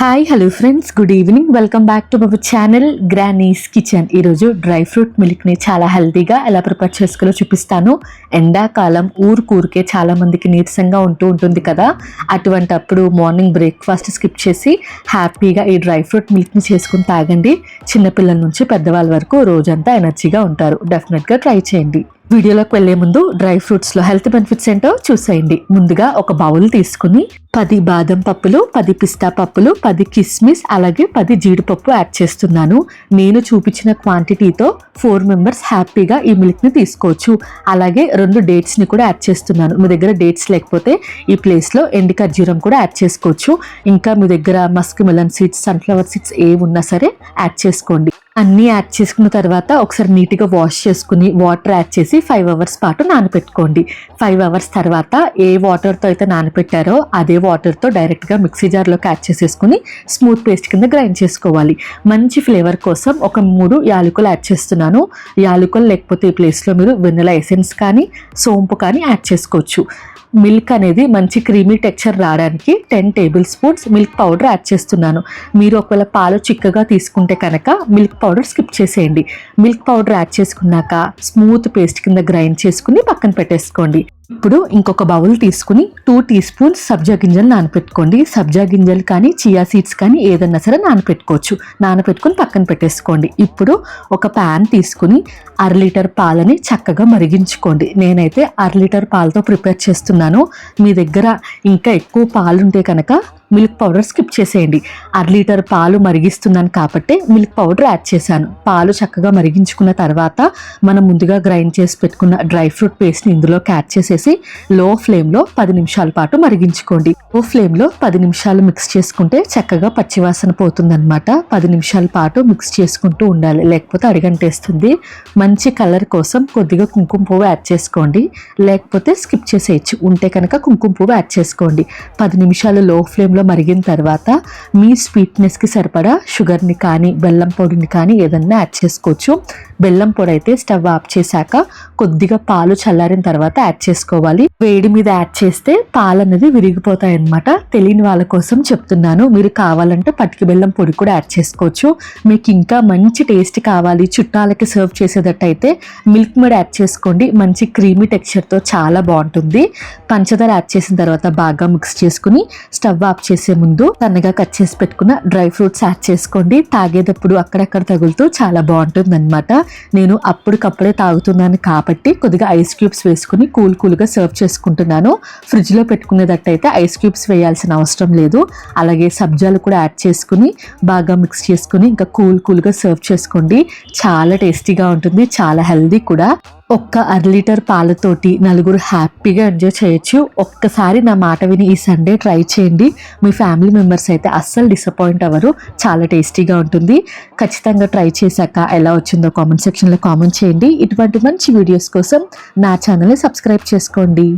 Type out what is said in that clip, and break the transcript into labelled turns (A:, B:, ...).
A: Hi hello friends, good evening. Welcome back to our channel granny's kitchen. ఈరోజు dry fruit మిల్క్ని చాలా హెల్తీగా ఎలా prepare చేసుకోవాలో చూపిస్తాను. ఎండాకాలం ఊరికే చాలా మందికి నీరసంగా ఉంటుంది కదా, అటువంటప్పుడు మార్నింగ్ బ్రేక్ఫాస్ట్ స్కిప్ చేసి హ్యాపీగా ఈ డ్రై ఫ్రూట్ మిల్క్ని చేసుకుని తాగండి. చిన్నపిల్లల నుంచి పెద్దవాళ్ళ వరకు రోజంతా ఎనర్జీగా ఉంటారు. డెఫినెట్గా ట్రై చేయండి. వీడియోలోకి వెళ్లే ముందు డ్రై ఫ్రూట్స్లో హెల్త్ బెనిఫిట్స్ ఏంటో చూసేయండి. ముందుగా ఒక బౌల్ తీసుకుని 10 బాదం పప్పులు, 10 పిస్తా పప్పులు, 10 కిస్మిస్, అలాగే 10 జీడిపప్పు యాడ్ చేస్తున్నాను. నేను చూపించిన క్వాంటిటీతో 4 మెంబర్స్ హ్యాపీగా ఈ మిల్క్ని తీసుకోవచ్చు. అలాగే 2 డేట్స్ని కూడా యాడ్ చేస్తున్నాను. మీ దగ్గర డేట్స్ లేకపోతే ఈ ప్లేస్లో ఎండు ఖర్జూరం కూడా యాడ్ చేసుకోవచ్చు. ఇంకా మీ దగ్గర Musk melon seeds, sunflower seeds ఏవి ఉన్నా సరే యాడ్ చేసుకోండి. అన్నీ యాడ్ చేసుకున్న తర్వాత ఒకసారి నీట్గా వాష్ చేసుకుని వాటర్ యాడ్ చేసి 5 అవర్స్ పాటు నానపెట్టుకోండి. 5 అవర్స్ తర్వాత ఏ వాటర్తో అయితే నానపెట్టారో అదే వాటర్తో డైరెక్ట్గా మిక్సీ జార్లోకి యాడ్ చేసేసుకుని స్మూత్ పేస్ట్ కింద గ్రైండ్ చేసుకోవాలి. మంచి ఫ్లేవర్ కోసం ఒక 3 యాలకులు యాడ్ చేస్తున్నాను. యాలకులు లేకపోతే ఈ ప్లేస్లో మీరు వెనిలా ఎసెన్స్ కానీ సోంపు కానీ యాడ్ చేసుకోవచ్చు. మిల్క్ అనేది మంచి క్రీమీ టెక్స్చర్ రావడానికి 10 table spoons milk powder add చేస్తున్నాను. మీరు ఒకవేళ పాలు చిక్కగా తీసుకుంటే కనుక మిల్క్ పౌడర్ స్కిప్ చేసేయండి. మిల్క్ పౌడర్ యాడ్ చేసుకున్నాక స్మూత్ పేస్ట్ కింద గ్రైండ్ చేసుకుని పక్కన పెట్టేసుకోండి. ఇప్పుడు ఇంకొక బౌల్ తీసుకుని 2 టీ స్పూన్స్ సబ్జా గింజలు నానపెట్టుకోండి. సబ్జా గింజలు కానీ చియా సీడ్స్ కానీ ఏదన్నా సరే నానపెట్టుకోవచ్చు. నానపెట్టుకుని పక్కన పెట్టేసుకోండి. ఇప్పుడు ఒక ప్యాన్ తీసుకుని 1/2 లీటర్ పాలని చక్కగా మరిగించుకోండి. నేనైతే 1/2 లీటర్ పాలతో ప్రిపేర్ చేస్తున్నాను. మీ దగ్గర ఇంకా ఎక్కువ పాలు ఉంటే కనుక మిల్క్ పౌడర్ స్కిప్ చేసేయండి. 1/2 లీటర్ పాలు మరిగిస్తున్నాను కాబట్టి మిల్క్ పౌడర్ యాడ్ చేశాను. పాలు చక్కగా మరిగించుకున్న తర్వాత మనం ముందుగా గ్రైండ్ చేసి పెట్టుకున్న డ్రై ఫ్రూట్ పేస్ట్ని ఇందులోకి యాడ్ చేసేసి లో ఫ్లేమ్లో 10 నిమిషాల పాటు మరిగించుకోండి. లో ఫ్లేమ్లో 10 నిమిషాలు మిక్స్ చేసుకుంటే చక్కగా పచ్చివాసన పోతుందన్నమాట. 10 నిమిషాల పాటు మిక్స్ చేసుకుంటూ ఉండాలి, లేకపోతే అడిగంటేస్తుంది. మంచి కలర్ కోసం కొద్దిగా కుంకుమ పువ్వు యాడ్ చేసుకోండి, లేకపోతే స్కిప్ చేసేయచ్చు. ఉంటే కనుక కుంకుమ పువ్వు యాడ్ చేసుకోండి. 10 నిమిషాలు లో ఫ్లేమ్లో మరిగిన తర్వాత మీ స్వీట్నెస్కి సరిపడా షుగర్ని కానీ బెల్లం పొడిని కానీ ఏదన్నా యాడ్ చేసుకోవచ్చు. బెల్లం పొడి అయితే స్టవ్ ఆఫ్ చేశాక కొద్దిగా పాలు చల్లారిన తర్వాత యాడ్ చేసుకోవాలి. వేడి మీద యాడ్ చేస్తే పాలు అనేది విరిగిపోతాయి అన్నమాట. తెలియని వాళ్ళ కోసం చెప్తున్నాను. మీరు కావాలంటే పటికి బెల్లం పొడి కూడా యాడ్ చేసుకోవచ్చు. మీకు ఇంకా మంచి టేస్ట్ కావాలి, చుట్టాలకి సర్వ్ చేసేటట్టయితే మిల్క్ మేడ్ యాడ్ చేసుకోండి. మంచి క్రీమీ టెక్స్చర్తో చాలా బాగుంటుంది. పంచదార యాడ్ చేసిన తర్వాత బాగా మిక్స్ చేసుకుని స్టవ్ ఆఫ్ చేసే ముందు సన్నగా కట్ చేసి పెట్టుకున్న డ్రై ఫ్రూట్స్ యాడ్ చేసుకోండి. తాగేటప్పుడు అక్కడక్కడ తగులుతూ చాలా బాగుంటుంది అనమాట. నేను అప్పటికప్పుడే తాగుతున్నాను కాబట్టి కొద్దిగా ఐస్ క్యూబ్స్ వేసుకుని కూల్గా సర్వ్ చేసుకుంటున్నాను. ఫ్రిడ్జ్లో పెట్టుకునేటట్టయితే ఐస్ క్యూబ్స్ వేయాల్సిన అవసరం లేదు. అలాగే సబ్జాలు కూడా యాడ్ చేసుకుని బాగా మిక్స్ చేసుకుని ఇంకా కూల్గా సర్వ్ చేసుకోండి. చాలా టేస్టీగా ఉంటుంది, చాలా హెల్దీ కూడా. ఒక్క 1/2 లీటర్ పాలతోటి 4 హ్యాపీగా ఎంజాయ్ చేయొచ్చు. ఒక్కసారి నా మాట విని ఈ సండే ట్రై చేయండి. మీ ఫ్యామిలీ మెంబర్స్ అయితే అస్సలు డిసప్పాయింట్ అవ్వరు. చాలా టేస్టీగా ఉంటుంది. ఖచ్చితంగా ట్రై చేశాక ఎలా వచ్చిందో కామెంట్ సెక్షన్లో కామెంట్ చేయండి. ఇటువంటి మంచి వీడియోస్ కోసం నా ఛానల్ని సబ్స్క్రైబ్ చేసుకోండి.